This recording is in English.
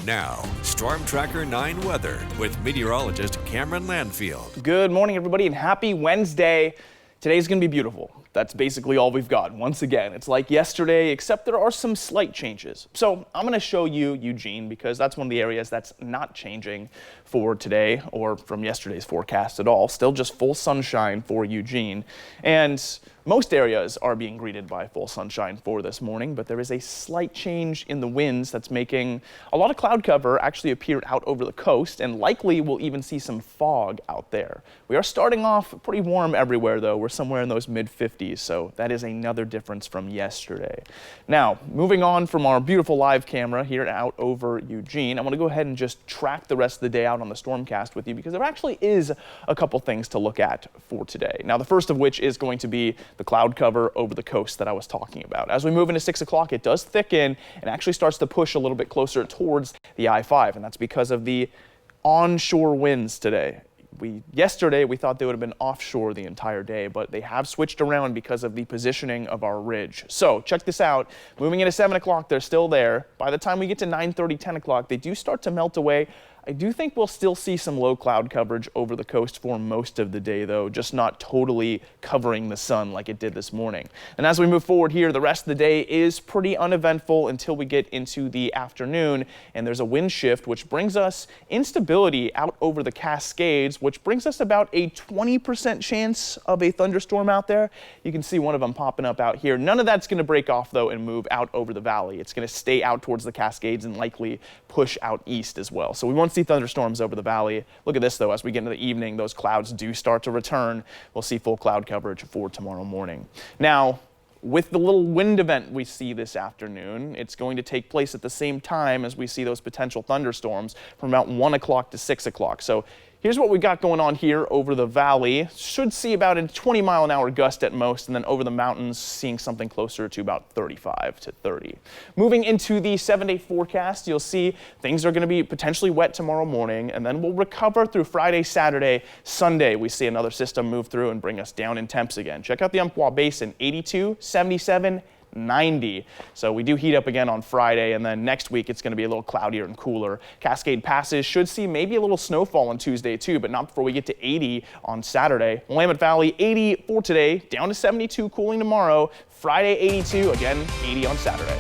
Now, Storm Tracker 9 weather with meteorologist Cameron Landfield. Good morning, everybody, and happy Wednesday. Today's going to be beautiful. That's basically all we've got. Once again, it's like yesterday, except there are some slight changes. So I'm going to show you Eugene because that's one of the areas that's not changing for today or from yesterday's forecast at all. Still just full sunshine for Eugene. And most areas are being greeted by full sunshine for this morning, but there is a slight change in the winds that's making a lot of cloud cover actually appear out over the coast, and likely we'll even see some fog out there. We are starting off pretty warm everywhere, though. We're somewhere in those mid-50s, so that is another difference from yesterday. Now, moving on from our beautiful live camera here out over Eugene, I want to go ahead and just track the rest of the day out on the Stormcast with you because there actually is a couple things to look at for today. Now, the first of which is going to be the cloud cover over the coast that I was talking about. As we move into 6 o'clock, it does thicken and actually starts to push a little bit closer towards the I-5, and that's because of the onshore winds today. Yesterday, we thought they would have been offshore the entire day, but they have switched around because of the positioning of our ridge. So check this out. Moving into 7 o'clock, they're still there. By the time we get to 9:30, 10 o'clock, they do start to melt away. I do think we'll still see some low cloud coverage over the coast for most of the day, though, just not totally covering the sun like it did this morning. And as we move forward here, the rest of the day is pretty uneventful until we get into the afternoon, and there's a wind shift, which brings us instability out over the Cascades, which brings us about a 20% chance of a thunderstorm out there. You can see one of them popping up out here. None of that's going to break off, though, and move out over the valley. It's going to stay out towards the Cascades and likely push out east as well. So we won't see thunderstorms over the valley. Look at this, though. As we get into the evening, those clouds do start to return. We'll see full cloud coverage for tomorrow morning. Now, with the little wind event we see this afternoon, it's going to take place at the same time as we see those potential thunderstorms from about 1 o'clock to 6 o'clock. So here's what we got going on here over the valley. Should see about a 20-mile-an-hour gust at most, and then over the mountains, seeing something closer to about 35 to 30. Moving into the 7-day forecast, you'll see things are going to be potentially wet tomorrow morning, and then we'll recover through Friday, Saturday, Sunday. We see another system move through and bring us down in temps again. Check out the Umpqua Basin, 82, 77, 90. So we do heat up again on Friday, and then next week it's going to be a little cloudier and cooler. Cascade passes should see maybe a little snowfall on Tuesday too, but not before we get to 80 on Saturday. Willamette Valley 80 for today, down to 72, cooling tomorrow. Friday 82, again 80 on Saturday.